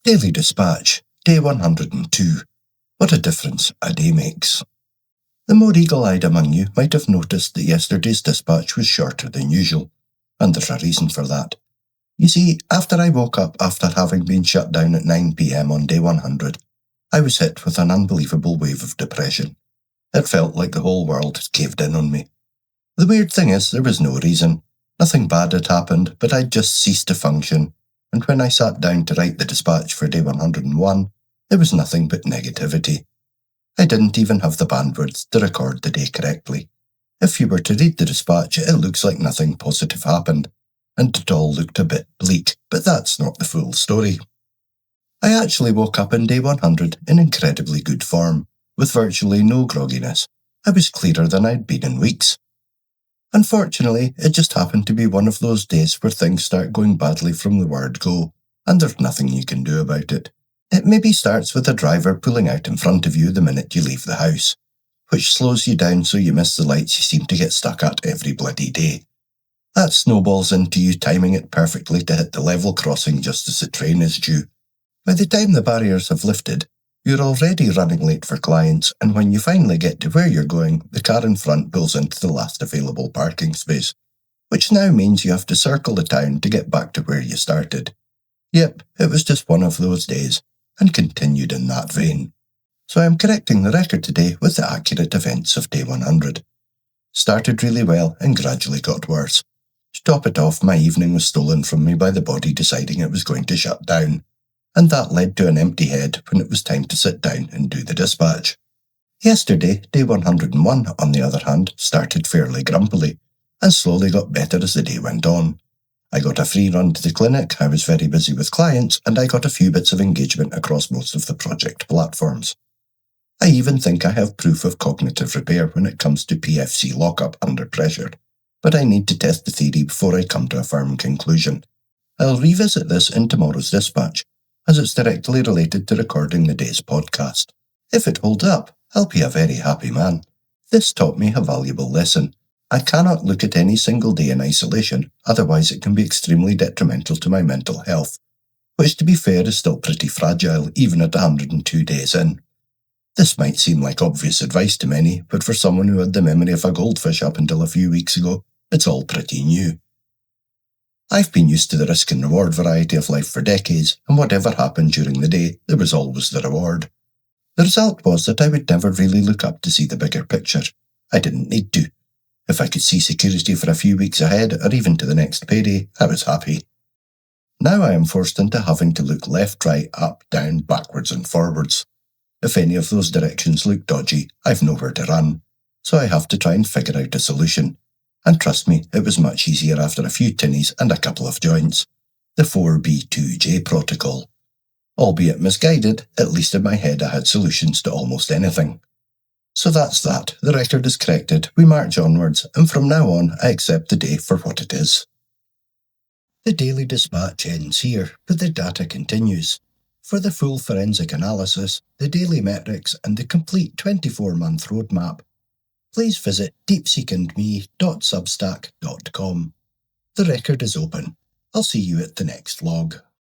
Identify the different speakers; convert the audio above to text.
Speaker 1: Daily Dispatch, Day 102. What a difference a day makes. The more eagle-eyed among you might have noticed that yesterday's dispatch was shorter than usual, and there's a reason for that. You see, after I woke up after having been shut down at 9 p.m. on day 100, I was hit with an unbelievable wave of depression. It felt like the whole world had caved in on me. The weird thing is, there was no reason. Nothing bad had happened, but I'd just ceased to function, and when I sat down to write the dispatch for day 101, there was nothing but negativity. I didn't even have the bandwidth to record the day correctly. If you were to read the dispatch, it looks like nothing positive happened, and it all looked a bit bleak, but that's not the full story. I actually woke up on day 100 in incredibly good form, with virtually no grogginess. I was clearer than I'd been in weeks. Unfortunately, it just happened to be one of those days where things start going badly from the word go, and there's nothing you can do about it. It maybe starts with a driver pulling out in front of you the minute you leave the house, which slows you down so you miss the lights you seem to get stuck at every bloody day. That snowballs into you timing it perfectly to hit the level crossing just as the train is due. By the time the barriers have lifted, you're already running late for clients, and when you finally get to where you're going, the car in front pulls into the last available parking space, which now means you have to circle the town to get back to where you started. Yep, it was just one of those days, and continued in that vein. So I'm correcting the record today with the accurate events of day 100. Started really well and gradually got worse. To top it off, my evening was stolen from me by the body deciding it was going to shut down, and that led to an empty head when it was time to sit down and do the dispatch. Yesterday, day 101, on the other hand, started fairly grumpily, and slowly got better as the day went on. I got a free run to the clinic, I was very busy with clients, and I got a few bits of engagement across most of the project platforms. I even think I have proof of cognitive repair when it comes to PFC lockup under pressure, but I need to test the theory before I come to a firm conclusion. I'll revisit this in tomorrow's dispatch, as it's directly related to recording the day's podcast. If it holds up, I'll be a very happy man. This taught me a valuable lesson. I cannot look at any single day in isolation, otherwise it can be extremely detrimental to my mental health, which to be fair is still pretty fragile even at 102 days in. This might seem like obvious advice to many, but for someone who had the memory of a goldfish up until a few weeks ago, it's all pretty new. I've been used to the risk and reward variety of life for decades, and whatever happened during the day, there was always the reward. The result was that I would never really look up to see the bigger picture. I didn't need to. If I could see security for a few weeks ahead, or even to the next payday, I was happy. Now I am forced into having to look left, right, up, down, backwards and forwards. If any of those directions look dodgy, I've nowhere to run, so I have to try and figure out a solution. And trust me, it was much easier after a few tinnies and a couple of joints. The 4B2J protocol. Albeit misguided, at least in my head I had solutions to almost anything. So that's that, the record is corrected, we march onwards, and from now on I accept the day for what it is. The Daily Dispatch ends here, but the data continues. For the full forensic analysis, the daily metrics and the complete 24-month roadmap, please visit deepseekandme.substack.com. The record is open. I'll see you at the next log.